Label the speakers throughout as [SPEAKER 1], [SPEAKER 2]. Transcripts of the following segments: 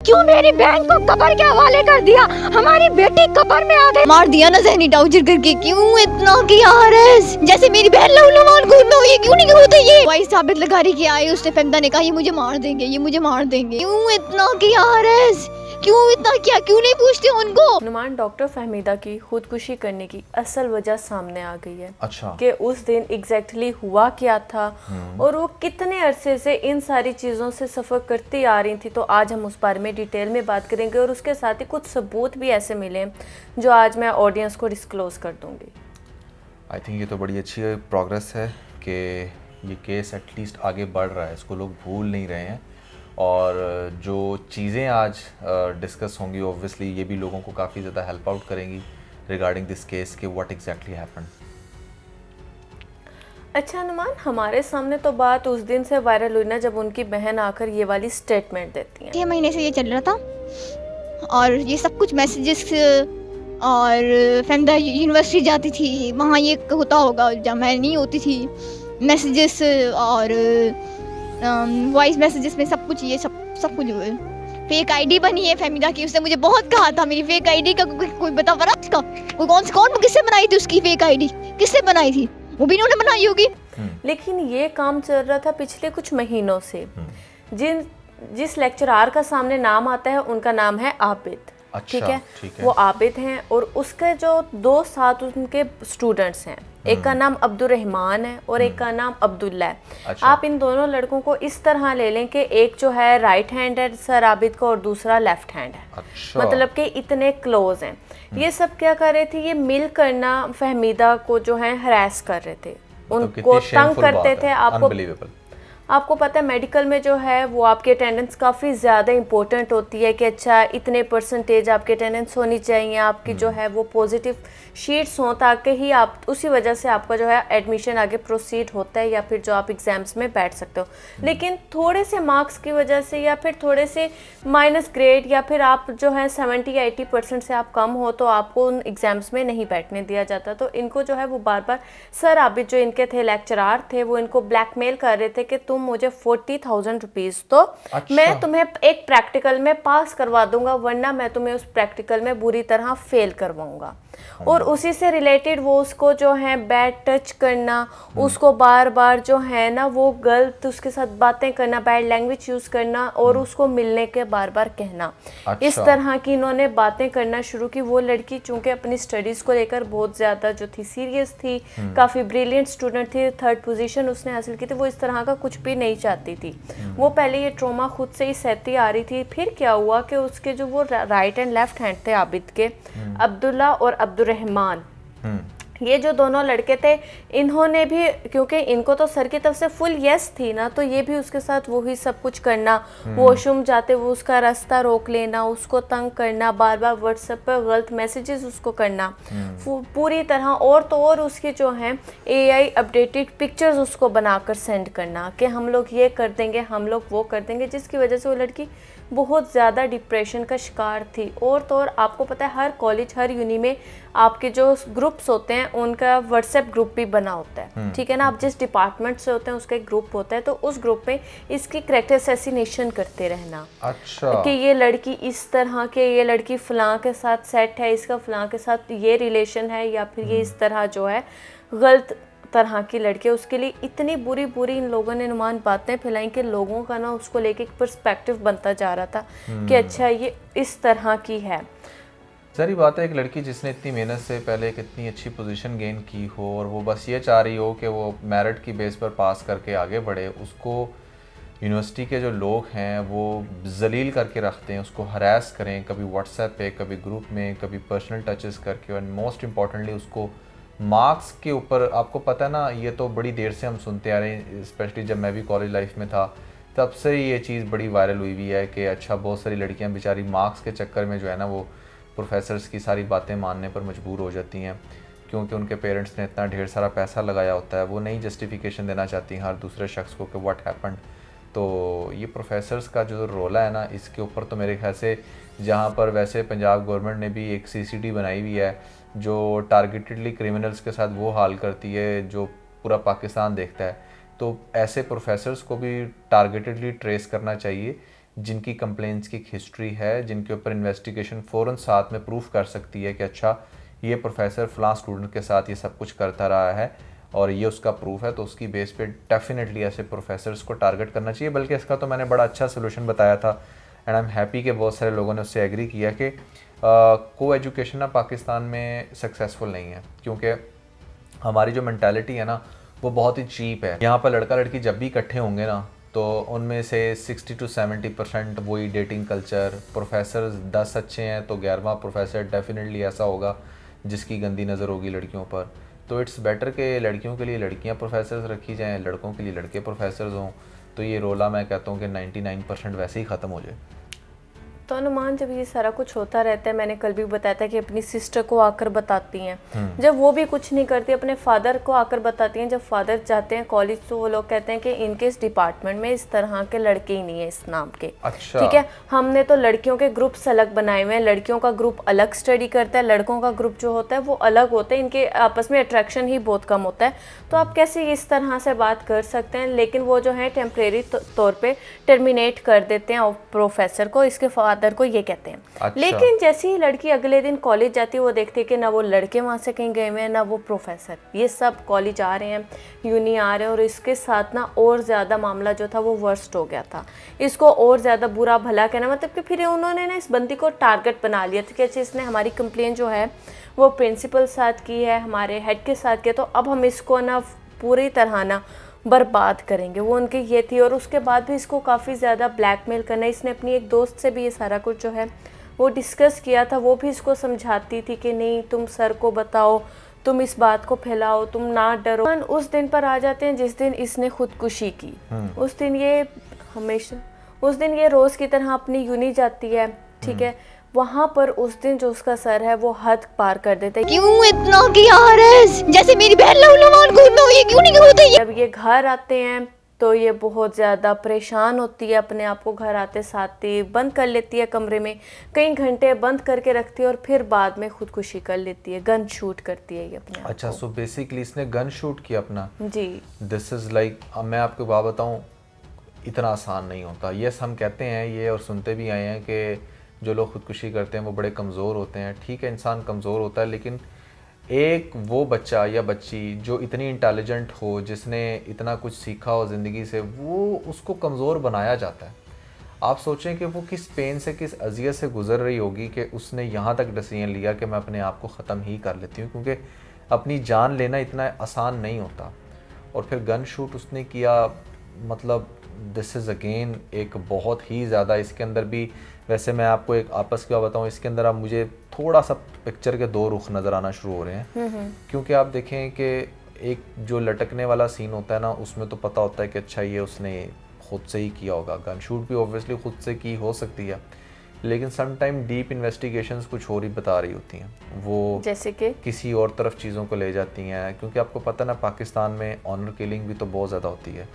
[SPEAKER 1] क्यों मेरी बहन को कब्र के हवाले कर दिया? हमारी बेटी कब्र में आ गई। मार दिया ना जहनी टाउचर करके। क्यों इतना किया आरएस? जैसे मेरी बहन लवलवान खून में हुई है, क्यों नहीं होता ये? वाइस साबित लगा रही कि आई उसने फैमदा ने कहा ये मुझे मार देंगे, ये मुझे मार देंगे। क्यों इतना किया आरएस? क्यों इतना किया? क्यों नहीं पूछते उनको?
[SPEAKER 2] नुमान डॉक्टर फहमीदा की खुदकुशी करने की असल वजह सामने आ गई है।
[SPEAKER 3] अच्छा।
[SPEAKER 2] कि उस दिन एग्जैक्टली हुआ क्या था और वो कितने अरसे से इन सारी चीज़ों से सफ़र करती आ रही थी। तो आज हम उस बारे में डिटेल में बात करेंगे और उसके साथ ही कुछ सबूत भी ऐसे मिले हैं जो आज मैं ऑडियंस को डिस्क्लोज कर दूंगी।
[SPEAKER 3] आई थिंक ये तो बड़ी अच्छी प्रोग्रेस है कि ये केस एटलीस्ट आगे बढ़ रहा है, इसको लोग भूल नहीं रहे हैं। और जो चीज़ें आज डिस्कस होंगी ऑब्वियसली ये भी लोगों को काफ़ी ज़्यादा हेल्प आउट करेंगी रिगार्डिंग दिस केस के व्हाट एग्जैक्टली हैपेंड।
[SPEAKER 2] अच्छा नुमान, हमारे सामने तो बात उस दिन से वायरल हुई ना जब उनकी बहन आकर ये वाली स्टेटमेंट देती है।
[SPEAKER 1] 6 महीने से ये चल रहा था और ये सब कुछ मैसेजेस और फैमदा यूनिवर्सिटी जाती थी, वहाँ ये होता होगा जब मैं नहीं होती थी। मैसेजेस और वॉइस मैसेजेस में सब कुछ ये सब कुछ फेक आईडी बनी है फहमीदा की। उसने मुझे बहुत कहा था मेरी फेक आईडी का कोई बता पड़ा उसका कौन किससे बनाई थी? उसकी फेक आईडी किससे बनाई थी? वो भी इन्होंने बनाई होगी।
[SPEAKER 2] लेकिन ये काम चल रहा था पिछले कुछ महीनों से। जिस लेक्चरार का सामने नाम आता है उनका नाम है आबिद।
[SPEAKER 3] अच्छा,
[SPEAKER 2] ठीक है, वो आबिद हैं और उसके जो 2 साथ उनके स्टूडेंट्स हैं, एक का नाम अब्दुर्रहमान है और एक का नाम अब्दुल्ला है।
[SPEAKER 3] अच्छा।
[SPEAKER 2] आप इन दोनों लड़कों को इस तरह ले लें कि एक जो है राइट हैंड है सर आबिद का और दूसरा लेफ्ट हैंड है।
[SPEAKER 3] अच्छा।
[SPEAKER 2] मतलब कि इतने क्लोज हैं। ये सब क्या कर रहे थे? ये मिल करना फहमीदा को जो है हरास कर रहे थे, उनको तंग करते थे। आपको पता है मेडिकल में जो है वो आपकी अटेंडेंस काफ़ी ज़्यादा इंपॉर्टेंट होती है कि अच्छा इतने परसेंटेज आपकी अटेंडेंस होनी चाहिए, आपकी जो है वो पॉजिटिव शीट्स हों ताकि ही आप उसी वजह से आपका जो है एडमिशन आगे प्रोसीड होता है या फिर जो आप एग्ज़ाम्स में बैठ सकते हो। लेकिन थोड़े से मार्क्स की वजह से या फिर थोड़े से माइनस ग्रेड या फिर आप जो है 70-80% से आप कम हो तो आपको उन एग्ज़ाम्स में नहीं बैठने दिया जाता। तो इनको जो है वो बार बार सर आबिद जो इनके थे लेक्चरार थे वो इनको ब्लैकमेल कर रहे थे कि तुम मुझे 40,000 रुपीज़ तो
[SPEAKER 3] अच्छा।
[SPEAKER 2] मैं तुम्हें एक प्रैक्टिकल में पास करवा दूंगा वरना मैं तुम्हें उस प्रैक्टिकल में बुरी तरह फेल करवाऊंगा। और उसी से रिलेटेड वो उसको जो है बैड टच करना, उसको बार बार जो है ना वो गलत उसके साथ बातें करना, बैड लैंग्वेज यूज़ करना और उसको मिलने के बार बार कहना।
[SPEAKER 3] अच्छा।
[SPEAKER 2] इस तरह की इन्होंने बातें करना शुरू की। वो लड़की चूंकि अपनी स्टडीज़ को लेकर बहुत ज़्यादा जो थी सीरियस थी, काफ़ी ब्रिलियंट स्टूडेंट थी, 3rd पोजीशन उसने हासिल की थी, वो इस तरह का कुछ भी नहीं चाहती थी। वो पहले ये ट्रॉमा खुद से ही सहती आ रही थी। फिर क्या हुआ कि उसके जो वो राइट एंड लेफ्ट हैंड थे आबिद के, अब्दुल्ला और अब्दुर्रहमान, ये जो दोनों लड़के थे इन्होंने भी, क्योंकि इनको तो सर की तरफ से फुल यस थी ना, तो ये भी उसके साथ वही सब कुछ करना। वॉशरूम जाते वो उसका रास्ता रोक लेना, उसको तंग करना, बार बार व्हाट्सएप पर गलत मैसेजेस उसको करना पूरी तरह। और तो और उसकी जो है AI अपडेटेड पिक्चर्स उसको बनाकर सेंड करना कि हम लोग ये कर देंगे, हम लोग वो कर देंगे, जिसकी वजह से वो लड़की बहुत ज़्यादा डिप्रेशन का शिकार थी। और तो और आपको पता है हर कॉलेज हर यूनि में आपके जो ग्रुप्स होते हैं उनका व्हाट्सएप ग्रुप भी बना होता है, ठीक है ना। आप जिस डिपार्टमेंट से होते हैं उसका एक ग्रुप होता है, तो उस ग्रुप में इसकी कैरेक्टर असैसिनेशन करते रहना।
[SPEAKER 3] अच्छा।
[SPEAKER 2] कि ये लड़की इस तरह के, ये लड़की फलां के साथ सेट है, इसका फलां के साथ ये रिलेशन है, या फिर ये इस तरह जो है गलत तरह की लड़की। उसके लिए इतनी बुरी बुरी इन लोगों ने नुमान बातें फैलाई कि लोगों का ना उसको लेके एक पर्सपेक्टिव बनता जा रहा था कि अच्छा ये इस तरह की है।
[SPEAKER 3] सारी बात है, एक लड़की जिसने इतनी मेहनत से पहले एक इतनी अच्छी पोजीशन गेन की हो और वो बस ये चाह रही हो कि वो मेरिट की बेस पर पास करके आगे बढ़े, उसको यूनिवर्सिटी के जो लोग हैं वो जलील करके रखते हैं, उसको हरास करें, कभी व्हाट्सएप पे, कभी ग्रुप में, कभी पर्सनल टचेस करके, और मोस्ट इम्पॉर्टेंटली उसको मार्क्स के ऊपर। आपको पता है ना, ये तो बड़ी देर से हम सुनते आ रहे हैं, स्पेशली जब मैं भी कॉलेज लाइफ में था तब से ये चीज़ बड़ी वायरल हुई हुई है कि अच्छा बहुत सारी लड़कियां बेचारी मार्क्स के चक्कर में जो है ना वो प्रोफेसर्स की सारी बातें मानने पर मजबूर हो जाती हैं, क्योंकि उनके पेरेंट्स ने इतना ढेर सारा पैसा लगाया होता है। वो नहीं जस्टिफिकेशन देना चाहती हर दूसरे शख्स को कि व्हाट हैपेंड। तो ये प्रोफेसर्स का जो रोला है ना, इसके ऊपर तो मेरे ख्याल से जहाँ पर वैसे पंजाब गवर्नमेंट ने भी एक CCD बनाई हुई है जो टारगेटेडली क्रिमिनल्स के साथ वो हाल करती है जो पूरा पाकिस्तान देखता है, तो ऐसे प्रोफेसर्स को भी टारगेटेडली ट्रेस करना चाहिए जिनकी कंप्लेंट्स की हिस्ट्री है, जिनके ऊपर इन्वेस्टिगेशन फ़ौरन साथ में प्रूफ कर सकती है कि अच्छा ये प्रोफेसर फ़लाँ स्टूडेंट के साथ ये सब कुछ करता रहा है और ये उसका प्रूफ है, तो उसकी बेस पे डेफिनेटली ऐसे प्रोफेसर्स को टारगेट करना चाहिए। बल्कि इसका तो मैंने बड़ा अच्छा सोल्यूशन बताया था एंड आई एम हैप्पी कि बहुत सारे लोगों ने उससे एग्री किया कि को एजुकेशन ना पाकिस्तान में सक्सेसफुल नहीं है, क्योंकि हमारी जो मेंटालिटी है ना वो बहुत ही चीप है। यहाँ पर लड़का लड़की जब भी इकट्ठे होंगे ना तो उनमें से 60 to 70% वही डेटिंग कल्चर, प्रोफेसर 10 अच्छे हैं तो 11वां प्रोफेसर डेफिनेटली ऐसा होगा जिसकी गंदी नज़र होगी लड़कियों पर। तो इट्स बेटर कि लड़कियों के लिए लड़कियां प्रोफेसर्स रखी जाएं, लड़कों के लिए लड़के प्रोफेसर्स हों, तो ये रोला मैं कहता हूँ कि 99% वैसे ही ख़त्म हो जाए।
[SPEAKER 2] तो अनुमान जब ये सारा कुछ होता रहता है, मैंने कल भी बताया था कि अपनी सिस्टर को आकर बताती हैं, जब वो भी कुछ नहीं करती अपने फादर को आकर बताती हैं। जब फादर जाते हैं कॉलेज तो वो लोग कहते हैं कि इनके इस डिपार्टमेंट में इस तरह के लड़के ही नहीं है इस नाम के।
[SPEAKER 3] अच्छा।
[SPEAKER 2] ठीक है, हमने तो लड़कियों के ग्रुप्स अलग बनाए हुए हैं, लड़कियों का ग्रुप अलग स्टडी करता है, लड़कों का ग्रुप जो होता है वो अलग होता है, इनके आपस में अट्रैक्शन ही बहुत कम होता है। तो आप कैसे इस तरह से बात कर सकते हैं? लेकिन वो जो है टेम्परेरी तौर पर टर्मिनेट कर देते हैं प्रोफेसर को, इसके फादर को ये कहते हैं।
[SPEAKER 3] अच्छा।
[SPEAKER 2] लेकिन जैसे ही लड़की अगले दिन कॉलेज जाती है वो देखती है कि ना वो लड़के वहाँ से कहीं गए हुए हैं ना वो प्रोफेसर, ये सब कॉलेज आ रहे हैं, यूनी आ रहे हैं। और इसके साथ ना और ज़्यादा मामला जो था वो वर्स्ट हो गया था, इसको और ज़्यादा बुरा भला कहना, मतलब कि फिर उन्होंने ना इस बंदी को टारगेट बना लिया था कि अच्छा इसने हमारी कंप्लेन जो है वो प्रिंसिपल साथ की है, हमारे हेड के साथ किया, तो अब हम इसको ना पूरी तरह ना बर्बाद करेंगे, वो उनकी ये थी। और उसके बाद भी इसको काफ़ी ज़्यादा ब्लैकमेल करना, इसने अपनी एक दोस्त से भी ये सारा कुछ जो है वो डिस्कस किया था, वो भी इसको समझाती थी कि नहीं तुम सर को बताओ, तुम इस बात को फैलाओ, तुम ना डरो। उस दिन पर आ जाते हैं जिस दिन इसने खुदकुशी की। उस दिन ये रोज़ की तरह अपनी यूनी जाती है, ठीक है, वहाँ पर उस दिन जो उसका सर है वो हद पार कर देता है।
[SPEAKER 1] क्यों इतना किया आरएस? जैसे मेरी बहन लवलवान को ये क्यों नहीं होता?
[SPEAKER 2] जब ये घर आते हैं तो ये बहुत ज़्यादा परेशान होती है, अपने आप को घर आते साथ ही बंद कर लेती है कमरे में, कई घंटे बंद करके रखती है और फिर बाद में खुदकुशी कर लेती है, गन शूट करती है ये अपने आप
[SPEAKER 3] अच्छा,
[SPEAKER 2] को।
[SPEAKER 3] सो बेसिकली इसने गन शूट किया अपना।
[SPEAKER 2] जी,
[SPEAKER 3] दिस इज़ लाइक, अब मैं आपको बात बताऊँ, इतना आसान नहीं होता। यस, हम कहते हैं ये और सुनते भी आए हैं कि जो लोग खुदकुशी करते हैं वो बड़े कमज़ोर होते हैं। ठीक है, इंसान कमज़ोर होता है, लेकिन एक वो बच्चा या बच्ची जो इतनी इंटेलिजेंट हो, जिसने इतना कुछ सीखा हो ज़िंदगी से, वो उसको कमज़ोर बनाया जाता है। आप सोचें कि वो किस पेन से, किस अज़ियत से गुज़र रही होगी कि उसने यहाँ तक डिसीजन लिया कि मैं अपने आप को ख़त्म ही कर लेती हूँ, क्योंकि अपनी जान लेना इतना आसान नहीं होता। और फिर गन शूट उसने किया, मतलब दिस इज़ अगेन एक बहुत ही ज़्यादा, इसके अंदर भी वैसे मैं आपको एक आपस की बात बताऊँ, इसके अंदर अब मुझे थोड़ा सा पिक्चर के दो रुख नज़र आना शुरू हो रहे हैं। क्योंकि आप देखें कि एक जो लटकने वाला सीन होता है ना, उसमें तो पता होता है कि अच्छा ये उसने खुद से ही किया होगा। गन शूट भी ऑब्वियसली खुद से की हो सकती है, लेकिन सम टाइम डीप इन्वेस्टिगेशंस कुछ और ही बता रही होती हैं, वो
[SPEAKER 2] जैसे कि
[SPEAKER 3] किसी और तरफ चीज़ों को ले जाती हैं। क्योंकि आपको पता ना, पाकिस्तान में ऑनर किलिंग भी तो बहुत ज़्यादा होती है।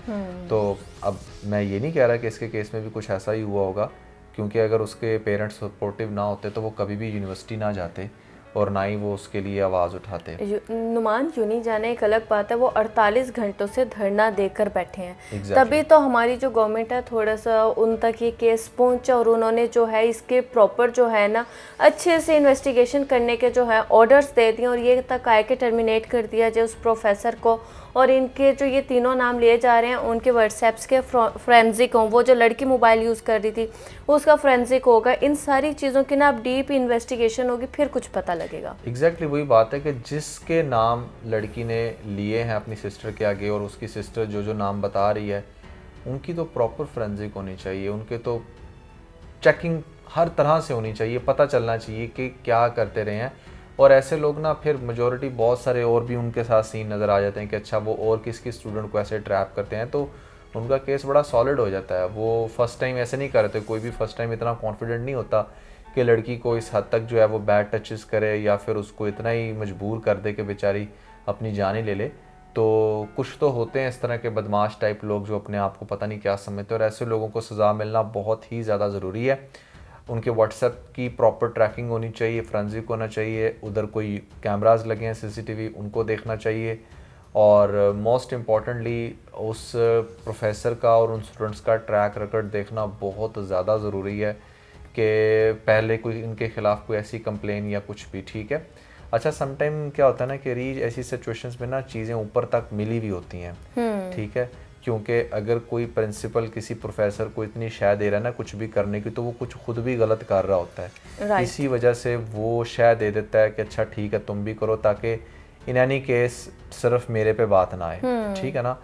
[SPEAKER 3] तो अब मैं ये नहीं कह रहा कि इसके केस में भी कुछ ऐसा ही हुआ होगा, क्योंकि अगर उसके पेरेंट्स सपोर्टिव ना होते तो वो कभी भी यूनिवर्सिटी ना जाते और ना ही वो उसके लिए आवाज़ उठाते।
[SPEAKER 2] नुमान यूनी जाने एक अलग बात है, वो 48 घंटों से धरना देकर बैठे हैं।
[SPEAKER 3] Exactly.
[SPEAKER 2] तभी तो हमारी जो गवर्नमेंट है थोड़ा सा उन तक ये केस पहुंचा और उन्होंने जो है इसके प्रॉपर जो है ना अच्छे से इन्वेस्टिगेशन करने के जो है ऑर्डर्स दे दिए और ये तक आए के टर्मिनेट कर दिया जाए उस प्रोफेसर को। और इनके जो ये तीनों नाम लिए जा रहे हैं उनके व्हाट्सएप्स के फ्रेंजिक हों, वो जो लड़की मोबाइल यूज़ कर रही थी उसका फ्रेंजिक होगा, इन सारी चीज़ों की ना अब डीप इन्वेस्टिगेशन होगी, फिर कुछ पता लगेगा।
[SPEAKER 3] एग्जैक्टली वही बात है कि जिसके नाम लड़की ने लिए हैं अपनी सिस्टर के आगे, और उसकी सिस्टर जो जो नाम बता रही है, उनकी तो प्रॉपर फ्रेंजिक होनी चाहिए, उनके तो चेकिंग हर तरह से होनी चाहिए, पता चलना चाहिए कि क्या करते रहे हैं। और ऐसे लोग ना फिर मेजॉरिटी बहुत सारे और भी उनके साथ सीन नज़र आ जाते हैं कि अच्छा वो और किस किस स्टूडेंट को ऐसे ट्रैप करते हैं, तो उनका केस बड़ा सॉलिड हो जाता है। वो फर्स्ट टाइम ऐसे नहीं करते, कोई भी फर्स्ट टाइम इतना कॉन्फिडेंट नहीं होता कि लड़की को इस हद तक जो है वो बैड टचेस करे या फिर उसको इतना ही मजबूर कर दे कि बेचारी अपनी जान ही ले ले। तो कुछ तो होते हैं इस तरह के बदमाश टाइप लोग जो अपने आप को पता नहीं क्या समझते, और ऐसे लोगों को सज़ा मिलना बहुत ही ज़्यादा ज़रूरी है। उनके व्हाट्सएप की प्रॉपर ट्रैकिंग होनी चाहिए, फ्रेंजिक होना चाहिए, उधर कोई कैमरास लगे हैं CCTV, उनको देखना चाहिए, और मोस्ट इम्पॉर्टेंटली उस प्रोफेसर का और उन स्टूडेंट्स का ट्रैक रिकॉर्ड देखना बहुत ज़्यादा ज़रूरी है कि पहले कोई इनके ख़िलाफ़ कोई ऐसी कंप्लेन या कुछ भी, ठीक है। अच्छा, समटाइम क्या होता है ना कि रीज ऐसी सिचुएशंस में ना चीज़ें ऊपर तक मिली भी होती हैं, ठीक है, क्योंकि अगर कोई प्रिंसिपल किसी प्रोफेसर को इतनी शय दे रहा है ना कुछ भी करने की, तो वो कुछ खुद भी गलत कर रहा होता है, इसी वजह से वो शय दे देता है कि अच्छा ठीक है तुम भी करो, ताकि इन एनी केस सिर्फ मेरे पे बात ना आए, ठीक है ना।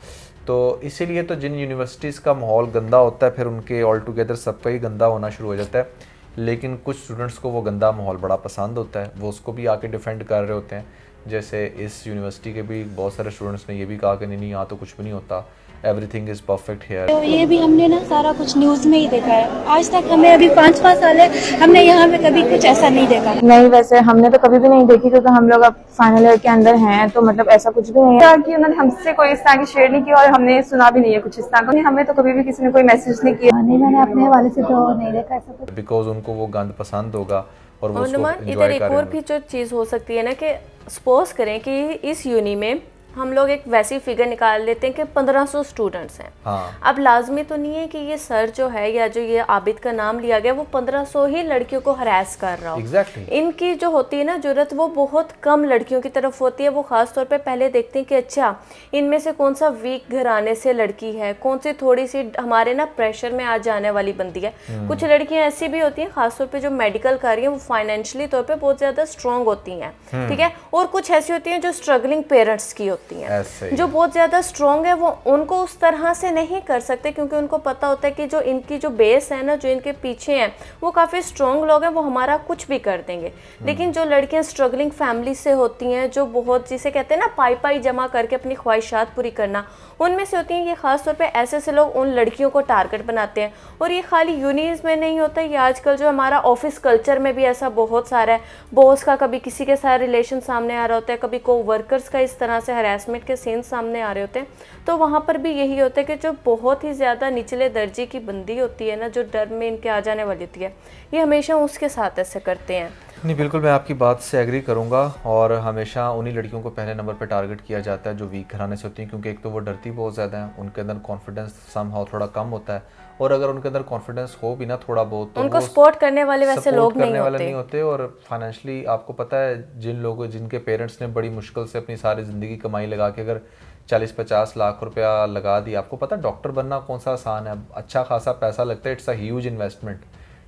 [SPEAKER 3] तो इसीलिए तो जिन यूनिवर्सिटीज़ का माहौल गंदा होता है फिर उनके ऑल टुगेदर सबका ही गंदा होना शुरू हो जाता है, लेकिन कुछ स्टूडेंट्स को वो गंदा माहौल बड़ा पसंद होता है, वो उसको भी आके डिफेंड कर रहे होते हैं। जैसे इस यूनिवर्सिटी के भी बहुत सारे स्टूडेंट्स ने ये भी कहा कि नहीं यहाँ तो कुछ भी नहीं होता, एवरीथिंग इज़ परफेक्ट हियर।
[SPEAKER 4] तो ये भी हमने ना सारा कुछ न्यूज़ में ही देखा है, आज तक हमें अभी 5-5 साल है, हमने यहाँ पे कभी कुछ ऐसा नहीं देखा।
[SPEAKER 5] नहीं, वैसे हमने तो कभी भी नहीं देखी, क्योंकि हम लोग अब फाइनल ईयर के अंदर हैं, तो मतलब ऐसा कुछ भी नहीं है कि उन्होंने हमसे कोई इस तरह की शेयर नहीं की और हमने सुना भी नहीं है कुछ इस तरह का। हमें तो कभी भी किसी ने कोई मैसेज नहीं किया।
[SPEAKER 4] नहीं, मैंने अपने हवाले से तो नहीं देखा ऐसा कुछ।
[SPEAKER 3] बिकॉज उनको वो गंद पसंद होगा और वो
[SPEAKER 2] और
[SPEAKER 3] उसको
[SPEAKER 2] नुमान, इधर
[SPEAKER 3] एंजॉय
[SPEAKER 2] एक
[SPEAKER 3] कर रहे
[SPEAKER 2] और भी जो चीज़ हो सकती है ना कि सपोज करें कि इस यूनि में हम लोग एक वैसी फिगर निकाल लेते हैं कि 1500 स्टूडेंट्स हैं।
[SPEAKER 3] हाँ।
[SPEAKER 2] अब लाजमी तो नहीं है कि ये सर जो है या जो ये आबिद का नाम लिया गया वो 1500 ही लड़कियों को हरास कर रहा हो।
[SPEAKER 3] Exactly.
[SPEAKER 2] इनकी जो होती है ना जरूरत वो बहुत कम लड़कियों की तरफ होती है। वो खास तौर पे पहले देखते हैं कि अच्छा इनमें से कौन सा वीक घराने से लड़की है, कौन सी थोड़ी सी हमारे ना प्रेशर में आ जाने वाली बंदी है। कुछ लड़कियां ऐसी भी होती हैं खासतौर पे जो मेडिकल कर रही हैं, वो फाइनेंशियली तौर पे बहुत ज्यादा स्ट्रॉन्ग होती हैं, ठीक है, और कुछ ऐसी होती हैं जो स्ट्रगलिंग पेरेंट्स की होती हैं, जो बहुत ज़्यादा स्ट्रॉन्ग है, वो उनको उस तरह से नहीं कर सकते क्योंकि उनको पता होता है कि जो इनकी जो बेस है ना, जो इनके पीछे हैं वो काफ़ी स्ट्रॉन्ग लोग हैं, वो हमारा कुछ भी कर देंगे। लेकिन जो लड़कियां स्ट्रगलिंग फैमिली से होती हैं, जो बहुत जिसे कहते हैं ना पाई पाई जमा करके अपनी ख्वाहिशात पूरी करना, उनमें से होती हैं, ये खास तौर पे ऐसे ऐसे लोग उन लड़कियों को टारगेट बनाते हैं। और ये खाली यूनिज में नहीं होता, ये आजकल जो हमारा ऑफिस कल्चर में भी ऐसा बहुत सारा है। बॉस का कभी किसी के साथ रिलेशन सामने आ रहा होता है, कभी को वर्कर्स का इस तरह से हरासमेंट के सीन सामने आ रहे होते हैं, तो वहाँ पर भी यही होता है कि जो बहुत ही ज़्यादा निचले दर्जे की बंदी होती है ना, जो डर में इनके आ जाने वाली होती है, ये हमेशा उसके साथ ऐसे करते हैं।
[SPEAKER 3] नहीं, बिल्कुल मैं आपकी बात से एग्री करूंगा। और हमेशा उन्हीं लड़कियों को पहले नंबर पे टारगेट किया जाता है जो वीक घराने से होती हैं, क्योंकि एक तो वो डरती बहुत ज़्यादा है, उनके अंदर कॉन्फिडेंस समहाउ थोड़ा कम होता है, और अगर उनके अंदर कॉन्फिडेंस हो भी ना थोड़ा बहुत, तो
[SPEAKER 2] उनको सपोर्ट करने वाले वैसे लोग नहीं
[SPEAKER 3] होते। और फाइनेंशियली आपको पता है जिन लोगों जिनके पेरेंट्स ने बड़ी मुश्किल से अपनी सारी ज़िंदगी कमाई लगा के अगर 40-50 लाख रुपया लगा दिया, आपको पता डॉक्टर बनना कौन सा आसान है, अच्छा खासा पैसा लगता है, इट्स अ ह्यूज इन्वेस्टमेंट,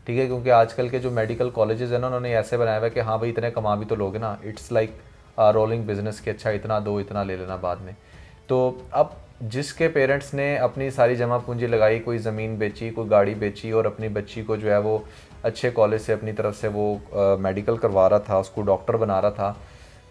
[SPEAKER 3] ठीक है, क्योंकि आजकल के जो मेडिकल कॉलेजेस हैं ना, उन्होंने ऐसे बनाया हुआ है कि हाँ भाई इतने कमा भी तो लोगे ना, इट्स लाइक रोलिंग बिजनेस कि अच्छा इतना दो इतना ले लेना बाद में। तो अब जिसके पेरेंट्स ने अपनी सारी जमा पूंजी लगाई, कोई ज़मीन बेची, कोई गाड़ी बेची, और अपनी बच्ची को जो है वो अच्छे कॉलेज से अपनी तरफ से वो मेडिकल करवा रहा था, उसको डॉक्टर बना रहा था,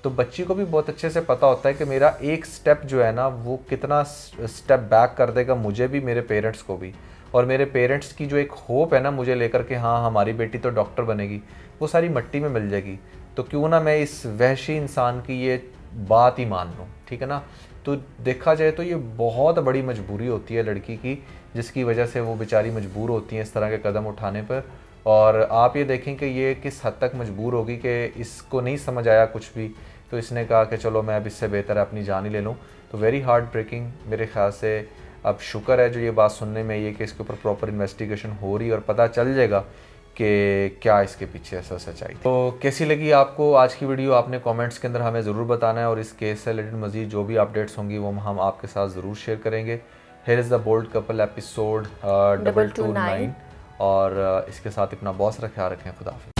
[SPEAKER 3] तो बच्ची को भी बहुत अच्छे से पता होता है कि मेरा एक स्टेप जो है ना वो कितना स्टेप बैक कर देगा मुझे भी, मेरे पेरेंट्स को भी, और मेरे पेरेंट्स की जो एक होप है ना मुझे लेकर के, हाँ हमारी बेटी तो डॉक्टर बनेगी, वो सारी मिट्टी में मिल जाएगी। तो क्यों ना मैं इस वहशी इंसान की ये बात ही मान लूँ, ठीक है ना। तो देखा जाए तो ये बहुत बड़ी मजबूरी होती है लड़की की, जिसकी वजह से वो बेचारी मजबूर होती हैं इस तरह के कदम उठाने पर। और आप ये देखें कि ये किस हद तक मजबूर होगी कि इसको नहीं समझ आया कुछ भी, तो इसने कहा कि चलो मैं अब इससे बेहतर है अपनी जान ही ले लूँ। तो वेरी हार्ट ब्रेकिंग मेरे ख्याल से। अब शुक्र है जो ये बात सुनने में ये कि इसके ऊपर प्रॉपर इन्वेस्टिगेशन हो रही है और पता चल जाएगा कि क्या इसके पीछे ऐसा सच्चाई थी। तो कैसी लगी आपको आज की वीडियो, आपने कमेंट्स के अंदर हमें ज़रूर बताना है, और इस केस से रिलेटेड मज़ीद जो भी अपडेट्स होंगी वो हम आपके साथ ज़रूर शेयर करेंगे। Here is the bold couple episode 229, और इसके साथ अपना बहुत सारा ख्याल रखें। खुदा हाफिज़।